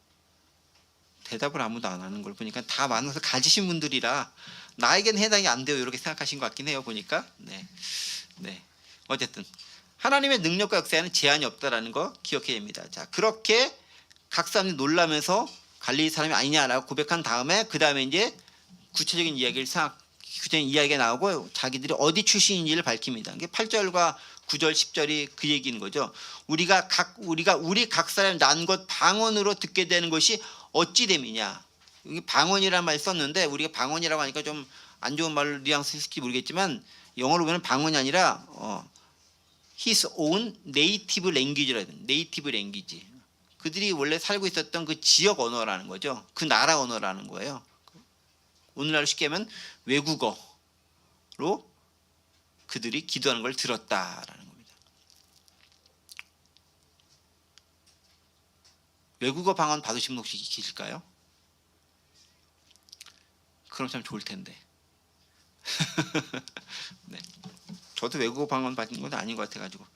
대답을 아무도 안 하는 걸 보니까 다 많은 것을 가지신 분들이라 나에겐 해당이 안 돼요 이렇게 생각하신 것 같긴 해요 보니까. 네. 어쨌든 하나님의 능력과 역사에는 제한이 없다라는 거 기억해야 됩니다. 자, 그렇게 각 사람들이 놀라면서 갈릴리 사람이 아니냐라고 고백한 다음에 그 다음에 이제 구체적인 이야기가 나오고 자기들이 어디 출신인지를 밝힙니다. 이게 8절과 9절 10절이 그 얘기인 거죠. 우리가 우리 각 사람이 난 것 방언으로 듣게 되는 것이 어찌 됨이냐. 여기 방언이라는 말을 썼는데 우리가 방언이라고 하니까 좀 안 좋은 말로 뉘앙스일지 모르겠지만 영어로 보면 방언이 아니라 his own native language라는 네이티브 랭귀지. 그들이 원래 살고 있었던 그 지역 언어라는 거죠. 그 나라 언어라는 거예요. 오늘날 쉽게 하면 외국어로 그들이 기도하는 걸 들었다라는 겁니다. 외국어 방언 받으신 분 혹시 계실까요? 그럼 참 좋을 텐데. 네. 저도 외국어 방언 받은 건 아닌 것 같아가지고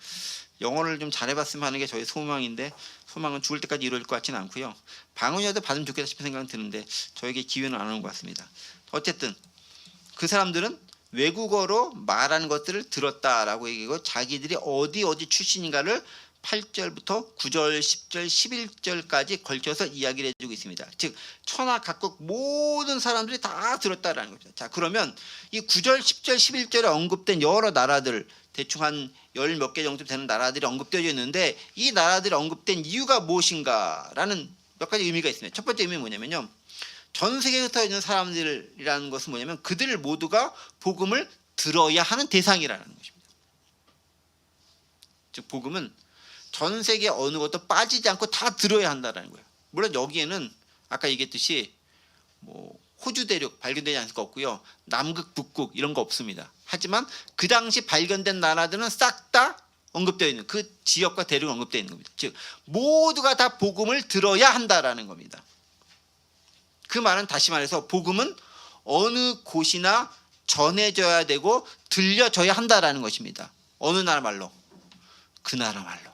영어를 좀 잘해봤으면 하는 게 저의 소망인데 소망은 죽을 때까지 이루어질 것 같지는 않고요. 방언이라도 받으면 좋겠다 싶은 생각은 드는데 저에게 기회는 안 오는 것 같습니다. 어쨌든 그 사람들은 외국어로 말하는 것들을 들었다라고 얘기하고 자기들이 어디 출신인가를 8절부터 9절, 10절, 11절까지 걸쳐서 이야기를 해주고 있습니다. 즉 천하 각국 모든 사람들이 다 들었다라는 겁니다. 자, 그러면 이 9절, 10절, 11절에 언급된 여러 나라들, 대충 한 열 몇 개 정도 되는 나라들이 언급되어 있는데 이 나라들이 언급된 이유가 무엇인가라는 몇 가지 의미가 있습니다. 첫 번째 의미는 뭐냐면요, 전 세계에 흩어져 있는 사람들이라는 것은 뭐냐면 그들 모두가 복음을 들어야 하는 대상이라는 것입니다. 즉 복음은 전 세계 어느 것도 빠지지 않고 다 들어야 한다는 거예요. 물론 여기에는 아까 얘기했듯이 뭐 호주 대륙 발견되지 않을 거 없고요, 남극, 북극 이런 거 없습니다. 하지만 그 당시 발견된 나라들은 싹 다 언급되어 있는 그 지역과 대륙이 언급되어 있는 겁니다. 즉 모두가 다 복음을 들어야 한다라는 겁니다. 그 말은 다시 말해서 복음은 어느 곳이나 전해져야 되고 들려져야 한다라는 것입니다. 어느 나라 말로? 그 나라 말로.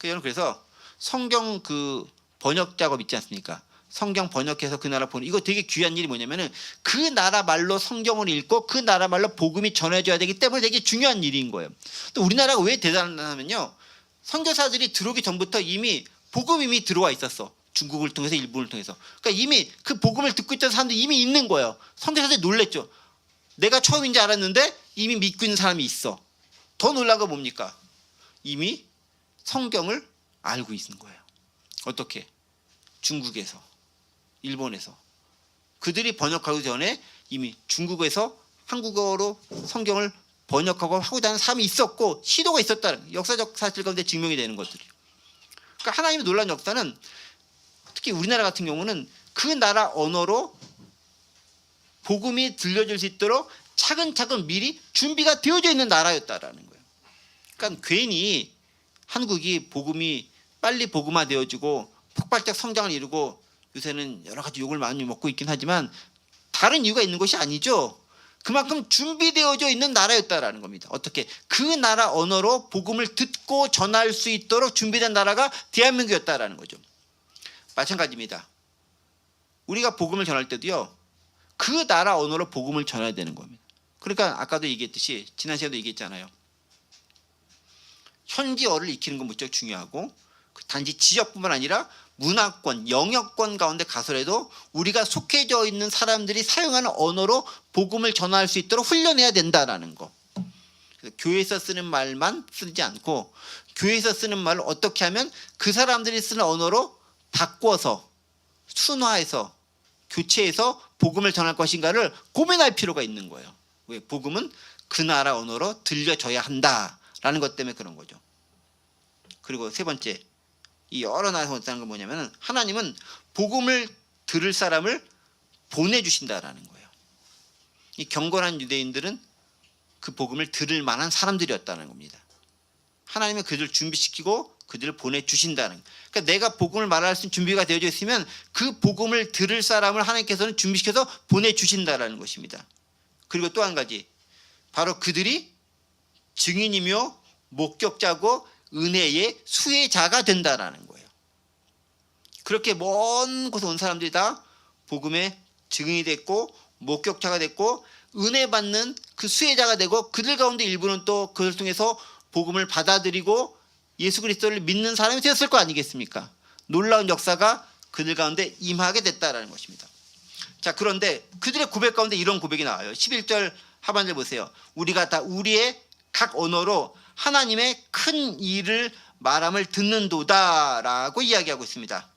여러분 그래서 성경 그 번역 작업 있지 않습니까? 성경 번역해서 그 나라 보는 이거 되게 귀한 일이 뭐냐면은 그 나라 말로 성경을 읽고 그 나라 말로 복음이 전해져야 되기 때문에 되게 중요한 일인 거예요. 또 우리나라가 왜 대단하냐면요, 선교사들이 들어오기 전부터 이미 복음이 들어와 있었어. 중국을 통해서 일본을 통해서. 그러니까 이미 그 복음을 듣고 있던 사람들이 이미 있는 거예요. 선교사들이 놀랬죠. 내가 처음인 줄 알았는데 이미 믿고 있는 사람이 있어. 더 놀란 건 뭡니까? 이미 성경을 알고 있는 거예요. 어떻게? 중국에서, 일본에서. 그들이 번역하기 전에 이미 중국에서 한국어로 성경을 번역하고 하고자 하는 사람이 있었고 시도가 있었다는 역사적 사실 가운데 증명이 되는 것들이에요. 그러니까 하나님의 놀라운 역사는 특히 우리나라 같은 경우는 그 나라 언어로 복음이 들려질 수 있도록 차근차근 미리 준비가 되어져 있는 나라였다라는 거예요. 그러니까 괜히 한국이 복음이 빨리 복음화되어지고 폭발적 성장을 이루고 요새는 여러 가지 욕을 많이 먹고 있긴 하지만 다른 이유가 있는 것이 아니죠. 그만큼 준비되어져 있는 나라였다라는 겁니다. 어떻게? 그 나라 언어로 복음을 듣고 전할 수 있도록 준비된 나라가 대한민국이었다라는 거죠. 마찬가지입니다. 우리가 복음을 전할 때도요, 그 나라 언어로 복음을 전해야 되는 겁니다. 그러니까 아까도 얘기했듯이 지난 시간에도 얘기했잖아요. 현지어를 익히는 건 무척 중요하고 단지 지역뿐만 아니라 문화권, 영역권 가운데 가서라도 우리가 속해져 있는 사람들이 사용하는 언어로 복음을 전할 수 있도록 훈련해야 된다라는 거. 그래서 교회에서 쓰는 말만 쓰지 않고 교회에서 쓰는 말을 어떻게 하면 그 사람들이 쓰는 언어로 바꿔서 순화해서 교체해서 복음을 전할 것인가를 고민할 필요가 있는 거예요. 왜? 복음은 그 나라 언어로 들려져야 한다라는 것 때문에 그런 거죠. 그리고 세 번째, 이 여러 나라에서 온다는 건 뭐냐면 하나님은 복음을 들을 사람을 보내주신다라는 거예요. 이 경건한 유대인들은 그 복음을 들을 만한 사람들이었다는 겁니다. 하나님은 그들을 준비시키고 그들을 보내주신다는. 그러니까 내가 복음을 말할 수 있는 준비가 되어져 있으면 그 복음을 들을 사람을 하나님께서는 준비시켜서 보내주신다라는 것입니다. 그리고 또 한 가지, 바로 그들이 증인이며 목격자고 은혜의 수혜자가 된다라는 거예요. 그렇게 먼 곳에 온 사람들이 다 복음의 증인이 됐고 목격자가 됐고 은혜 받는 그 수혜자가 되고 그들 가운데 일부는 또 그들 통해서 복음을 받아들이고 예수 그리스도를 믿는 사람이 되었을 거 아니겠습니까? 놀라운 역사가 그들 가운데 임하게 됐다라는 것입니다. 자, 그런데 그들의 고백 가운데 이런 고백이 나와요. 11절 하반절 보세요. 우리가 다 우리의 각 언어로 하나님의 큰 일을 말함을 듣는도다라고 이야기하고 있습니다.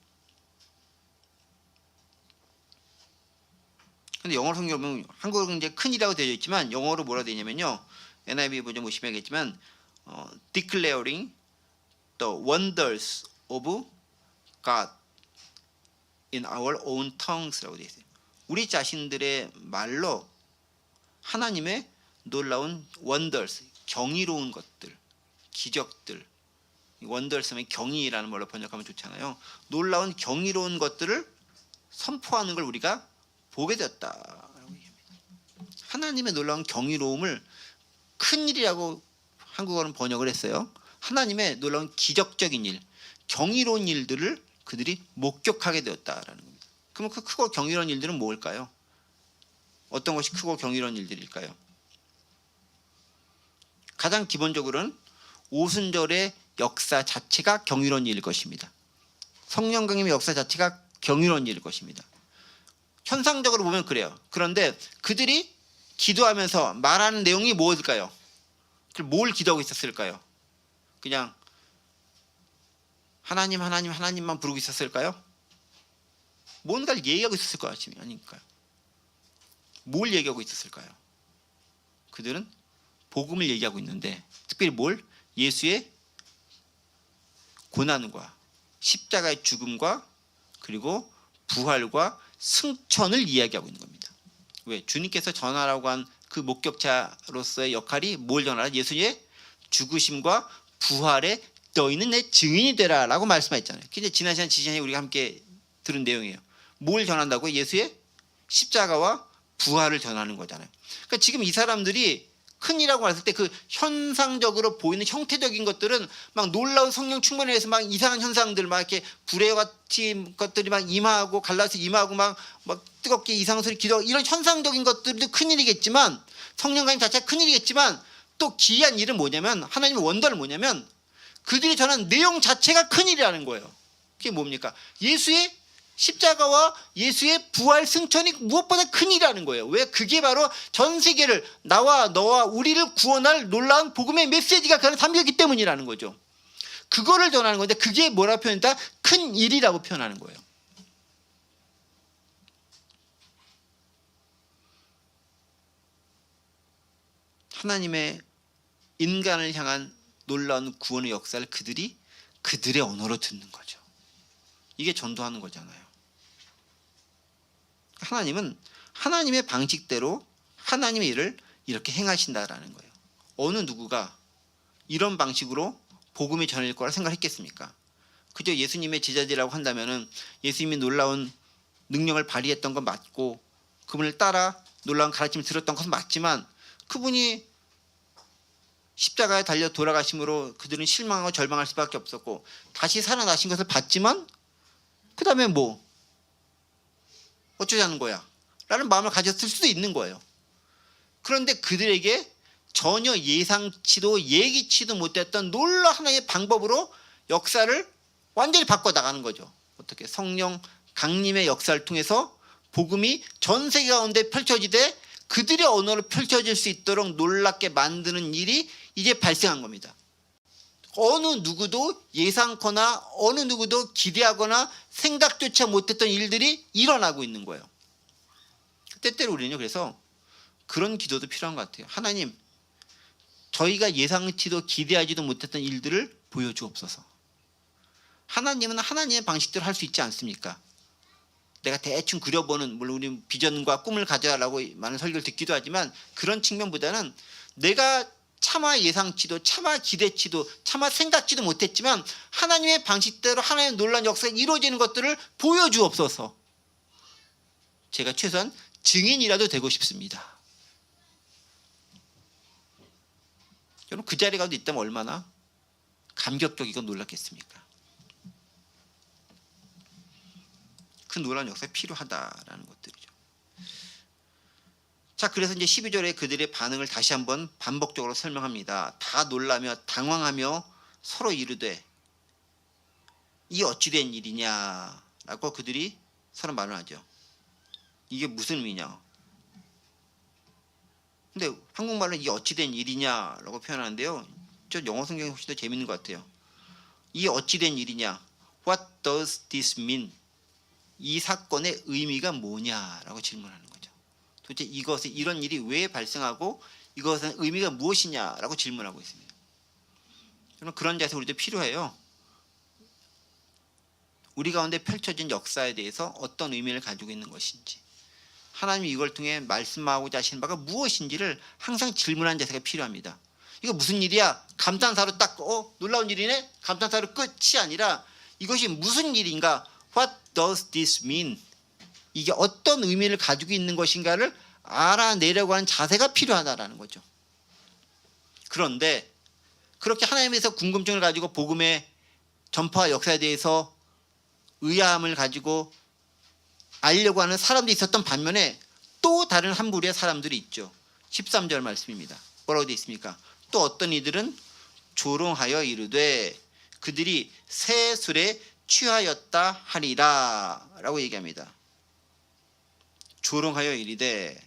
근데 영어 성경 보면 한국어는 이제 큰이라고 되어 있지만 영어로 뭐라 되어 있냐면요. NIV 버전 보시면 알겠지만 declaring the wonders of God in our own tongues라고 되어 있어요. 우리 자신들의 말로 하나님의 놀라운 wonders, 경이로운 것들, 기적들, wonders면 경이라는 말로 번역하면 좋잖아요. 놀라운 경이로운 것들을 선포하는 걸 우리가 보게 되었다. 하나님의 놀라운 경이로움을 큰 일이라고 한국어는 번역을 했어요. 하나님의 놀라운 기적적인 일, 경이로운 일들을 그들이 목격하게 되었다라는 겁니다. 그러면 그 크고 경이로운 일들은 뭘까요? 어떤 것이 크고 경이로운 일들일까요? 가장 기본적으로는 오순절의 역사 자체가 경이로운 일일 것입니다. 성령 강림의 역사 자체가 경이로운 일일 것입니다. 현상적으로 보면 그래요. 그런데 그들이 기도하면서 말하는 내용이 무엇일까요? 뭘 기도하고 있었을까요? 그냥 하나님 하나님 하나님만 부르고 있었을까요? 뭔가를 얘기하고 있었을 거 아닙니까요? 뭘 얘기하고 있었을까요? 그들은 복음을 얘기하고 있는데 특별히 뭘? 예수의 고난과 십자가의 죽음과 그리고 부활과 승천을 이야기하고 있는 겁니다. 왜? 주님께서 전하라고 한 그 목격자로서의 역할이 뭘 전하라? 예수의 죽으심과 부활에 너희는 내 증인이 되라 라고 말씀하셨잖아요. 그게 지난 시간에 우리가 함께 들은 내용이에요. 뭘 전한다고? 예수의 십자가와 부활을 전하는 거잖아요. 그러니까 지금 이 사람들이 큰이라고 말했을 때 그 현상적으로 보이는 형태적인 것들은 막 놀라운 성령 충만에 의해서 막 이상한 현상들 막 이렇게 불의 같은 것들이 막 임하고 갈라서 임하고 막 뜨겁게 이상한 소리 기도 이런 현상적인 것들도 큰일이겠지만 성령 강림 자체가 큰일이겠지만 또 기이한 일은 뭐냐면 하나님의 원더는 뭐냐면 그들이 전한 내용 자체가 큰일이라는 거예요. 그게 뭡니까? 예수의 십자가와 예수의 부활 승천이 무엇보다 큰일이라는 거예요. 왜? 그게 바로 전 세계를 나와 너와 우리를 구원할 놀라운 복음의 메시지가 그 안에 담겨있기 때문이라는 거죠. 그거를 전하는 건데 그게 뭐라고 표현했다? 큰 일이라고 표현하는 거예요. 하나님의 인간을 향한 놀라운 구원의 역사를 그들이 그들의 언어로 듣는 거죠. 이게 전도하는 거잖아요. 하나님은 하나님의 방식대로 하나님의 일을 이렇게 행하신다라는 거예요. 어느 누구가 이런 방식으로 복음이 전해질 거라 생각했겠습니까? 그저 예수님의 제자들이라고 한다면은 예수님이 놀라운 능력을 발휘했던 건 맞고 그분을 따라 놀라운 가르침을 들었던 것은 맞지만 그분이 십자가에 달려 돌아가심으로 그들은 실망하고 절망할 수밖에 없었고 다시 살아나신 것을 봤지만 그 다음에 뭐 어쩌자는 거야 라는 마음을 가졌을 수도 있는 거예요. 그런데 그들에게 전혀 예상치도 예기치도 못했던 놀라운 하나의 방법으로 역사를 완전히 바꿔나가는 거죠. 어떻게? 성령 강림의 역사를 통해서 복음이 전 세계 가운데 펼쳐지되 그들의 언어로 펼쳐질 수 있도록 놀랍게 만드는 일이 이제 발생한 겁니다. 어느 누구도 예상거나 어느 누구도 기대하거나 생각조차 못했던 일들이 일어나고 있는 거예요. 때때로 우리는요, 그래서 그런 기도도 필요한 것 같아요. 하나님, 저희가 예상치도 기대하지도 못했던 일들을 보여주옵소서. 하나님은 하나님의 방식대로 할 수 있지 않습니까? 내가 대충 그려보는, 물론 우리 비전과 꿈을 가져라고 많은 설교를 듣기도 하지만 그런 측면보다는 내가 차마 예상치도 차마 기대치도 차마 생각지도 못했지만 하나님의 방식대로 하나님의 놀라운 역사가 이루어지는 것들을 보여주옵소서. 제가 최소한 증인이라도 되고 싶습니다. 여러분 그 자리에 가도 있다면 얼마나 감격적이고 놀랐겠습니까? 그 놀라운 역사가 필요하다라는 것들이죠. 자, 그래서 이제 12절에 그들의 반응을 다시 한번 반복적으로 설명합니다. 다 놀라며 당황하며 서로 이르되 이 어찌된 일이냐라고 그들이 서로 말을 하죠. 이게 무슨 의미냐? 근데 한국말로 이 어찌된 일이냐라고 표현하는데요. 저 영어 성경이 훨씬 더 재밌는 것 같아요. 이 어찌된 일이냐? What does this mean? 이 사건의 의미가 뭐냐라고 질문하는 거죠. 도대체 이것이 이런 일이 왜 발생하고 이것은 의미가 무엇이냐라고 질문하고 있습니다. 여러분 그런 자세 우리도 필요해요. 우리 가운데 펼쳐진 역사에 대해서 어떤 의미를 가지고 있는 것인지, 하나님이 이걸 통해 말씀하고자 하시는 바가 무엇인지를 항상 질문하는 자세가 필요합니다. 이거 무슨 일이야? 감탄사로 딱 놀라운 일이네? 감탄사로 끝이 아니라 이것이 무슨 일인가? What does this mean? 이게 어떤 의미를 가지고 있는 것인가를 알아내려고 하는 자세가 필요하다라는 거죠. 그런데 그렇게 하나님에서 궁금증을 가지고 복음의 전파와 역사에 대해서 의아함을 가지고 알려고 하는 사람들이 있었던 반면에 또 다른 한 부류의 사람들이 있죠. 13절 말씀입니다. 뭐라고 되어 있습니까? 또 어떤 이들은 조롱하여 이르되 그들이 새 술에 취하였다 하리라 라고 얘기합니다. 조롱하여 이르되,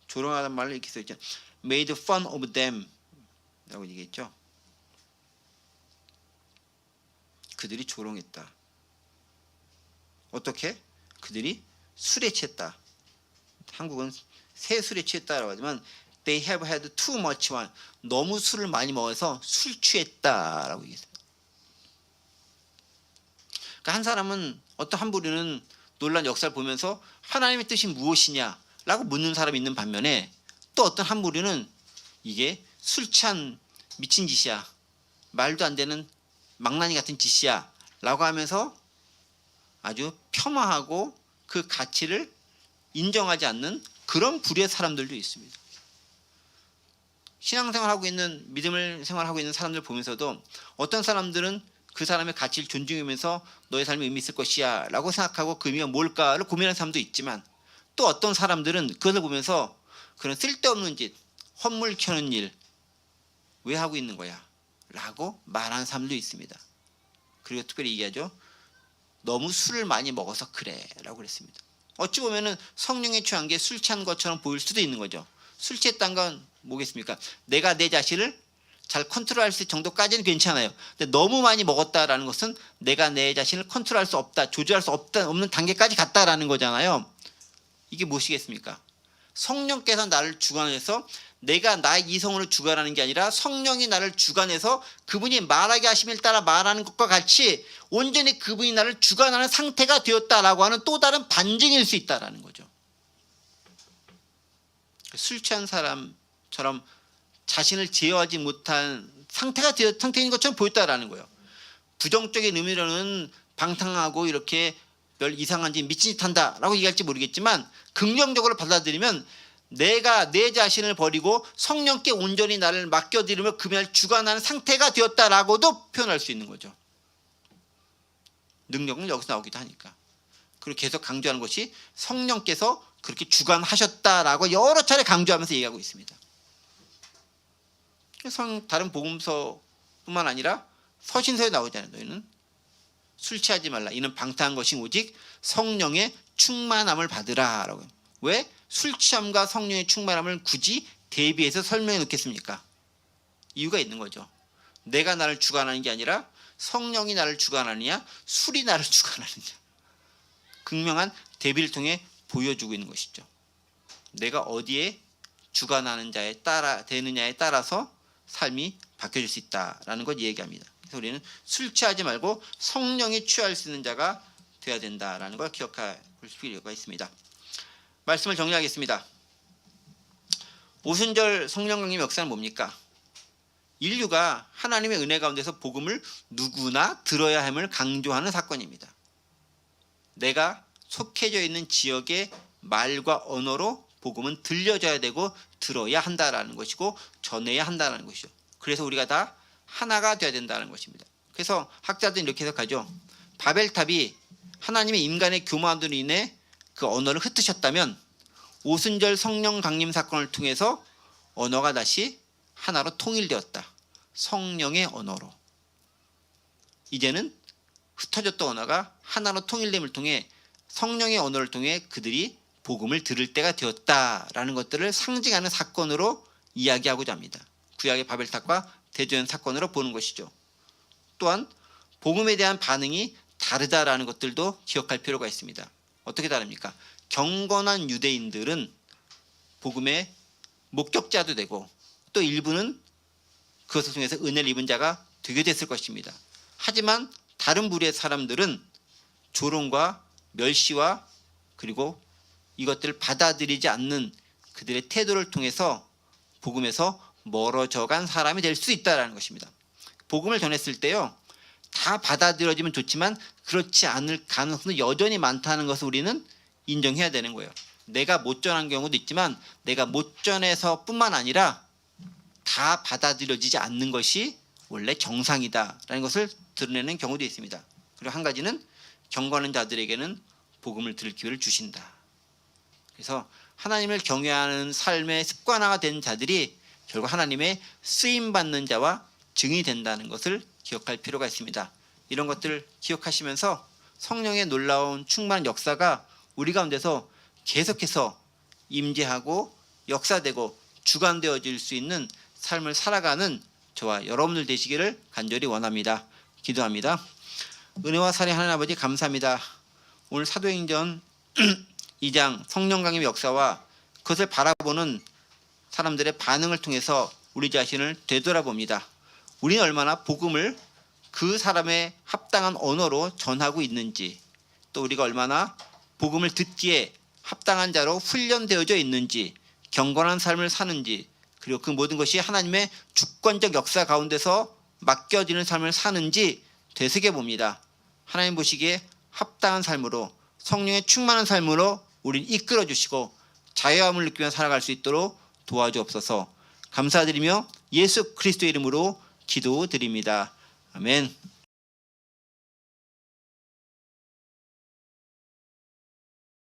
조롱하다는 말을 이렇게 써있죠. made fun of them 라고 얘기했죠. 그들이 조롱했다. 어떻게? 그들이 술에 취했다. 한국은 새 술에 취했다라고 하지만 they have had too much wine. 너무 술을 많이 먹어서 술 취했다라고 얘기했어요. 그러니까 한 사람은 어떤 한 부류는 놀란 역사를 보면서 하나님의 뜻이 무엇이냐라고 묻는 사람이 있는 반면에 또 어떤 한 부류는 이게 술 취한 미친 짓이야, 말도 안 되는 망나니 같은 짓이야 라고 하면서 아주 폄하하고 그 가치를 인정하지 않는 그런 부류의 사람들도 있습니다. 신앙생활하고 있는, 믿음을 생활하고 있는 사람들 보면서도 어떤 사람들은 그 사람의 가치를 존중하면서 너의 삶에 의미 있을 것이야 라고 생각하고 그 의미가 뭘까를 고민하는 사람도 있지만, 또 어떤 사람들은 그것을 보면서 그런 쓸데없는 짓, 헛물 켜는 일 왜 하고 있는 거야 라고 말하는 사람도 있습니다. 그리고 특별히 얘기하죠. 너무 술을 많이 먹어서 그래 라고 그랬습니다. 어찌 보면 성령에 취한 게 술 취한 것처럼 보일 수도 있는 거죠. 술 취했다는 건 뭐겠습니까? 내가 내 자신을 잘 컨트롤할 수 있을 정도까지는 괜찮아요. 근데 너무 많이 먹었다라는 것은 내가 내 자신을 컨트롤할 수 없다, 조절할 수 없는 단계까지 갔다라는 거잖아요. 이게 무엇이겠습니까? 성령께서 나를 주관해서 내가 나의 이성으로 주관하는 게 아니라 성령이 나를 주관해서 그분이 말하게 하심을 따라 말하는 것과 같이 온전히 그분이 나를 주관하는 상태가 되었다라고 하는 또 다른 반증일 수 있다라는 거죠. 술 취한 사람처럼 자신을 제어하지 못한 상태인 것처럼 보였다라는 거예요. 부정적인 의미로는 방탕하고 이렇게 별 이상한 짓, 미친 짓 한다라고 얘기할지 모르겠지만 긍정적으로 받아들이면 내가 내 자신을 버리고 성령께 온전히 나를 맡겨드리며 그분을 주관하는 상태가 되었다라고도 표현할 수 있는 거죠. 능력은 여기서 나오기도 하니까. 그리고 계속 강조하는 것이 성령께서 그렇게 주관하셨다라고 여러 차례 강조하면서 얘기하고 있습니다. 다른 복음서뿐만 아니라 서신서에 나오잖아요. 너희는 술 취하지 말라. 이는 방탕한 것이 오직 성령의 충만함을 받으라 라고. 왜 술 취함과 성령의 충만함을 굳이 대비해서 설명해 놓겠습니까? 이유가 있는 거죠. 내가 나를 주관하는 게 아니라 성령이 나를 주관하느냐 술이 나를 주관하느냐, 극명한 대비를 통해 보여주고 있는 것이죠. 내가 어디에 주관하는 자에 따라 되느냐에 따라서 삶이 바뀌어질 수 있다라는 걸 얘기합니다. 그래서 우리는 술 취하지 말고 성령이 취할 수 있는 자가 되어야 된다라는 걸 기억할 필요가 있습니다. 말씀을 정리하겠습니다. 오순절 성령 강림 역사는 뭡니까? 인류가 하나님의 은혜 가운데서 복음을 누구나 들어야 함을 강조하는 사건입니다. 내가 속해져 있는 지역의 말과 언어로 복음은 들려줘야 되고 들어야 한다라는 것이고 전해야 한다는 것이죠. 그래서 우리가 다 하나가 되어야 된다는 것입니다. 그래서 학자들은 이렇게 해석하죠. 바벨탑이 하나님의 인간의 교만으로 인해 그 언어를 흩으셨다면 오순절 성령 강림 사건을 통해서 언어가 다시 하나로 통일되었다. 성령의 언어로. 이제는 흩어졌던 언어가 하나로 통일됨을 통해 성령의 언어를 통해 그들이 복음을 들을 때가 되었다라는 것들을 상징하는 사건으로 이야기하고자 합니다. 구약의 바벨탑과 대조연 사건으로 보는 것이죠. 또한 복음에 대한 반응이 다르다라는 것들도 기억할 필요가 있습니다. 어떻게 다릅니까? 경건한 유대인들은 복음의 목격자도 되고 또 일부는 그것을 통해서 은혜를 입은 자가 되게 됐을 것입니다. 하지만 다른 부류의 사람들은 조롱과 멸시와 그리고 이것들을 받아들이지 않는 그들의 태도를 통해서 복음에서 멀어져 간 사람이 될 수 있다는 것입니다. 복음을 전했을 때요, 다 받아들여지면 좋지만 그렇지 않을 가능성은 여전히 많다는 것을 우리는 인정해야 되는 거예요. 내가 못 전한 경우도 있지만 내가 못 전해서 뿐만 아니라 다 받아들여지지 않는 것이 원래 정상이다라는 것을 드러내는 경우도 있습니다. 그리고 한 가지는 경건한 자들에게는 복음을 들을 기회를 주신다. 그래서 하나님을 경외하는 삶의 습관화가 된 자들이 결국 하나님의 쓰임받는 자와 증이 된다는 것을 기억할 필요가 있습니다. 이런 것들을 기억하시면서 성령의 놀라운 충만한 역사가 우리 가운데서 계속해서 임재하고 역사되고 주관되어질 수 있는 삶을 살아가는 저와 여러분들 되시기를 간절히 원합니다. 기도합니다. 은혜와 사랑의 하나님 아버지 감사합니다. 오늘 사도행전 2장 성령 강림의 역사와 그것을 바라보는 사람들의 반응을 통해서 우리 자신을 되돌아봅니다. 우리는 얼마나 복음을 그 사람의 합당한 언어로 전하고 있는지, 또 우리가 얼마나 복음을 듣기에 합당한 자로 훈련되어져 있는지, 경건한 삶을 사는지, 그리고 그 모든 것이 하나님의 주권적 역사 가운데서 맡겨지는 삶을 사는지 되새겨 봅니다. 하나님 보시기에 합당한 삶으로, 성령의 충만한 삶으로 우리를 이끌어 주시고 자유함을 느끼며 살아갈 수 있도록 도와주옵소서. 감사드리며 예수 그리스도의 이름으로 기도드립니다. 아멘.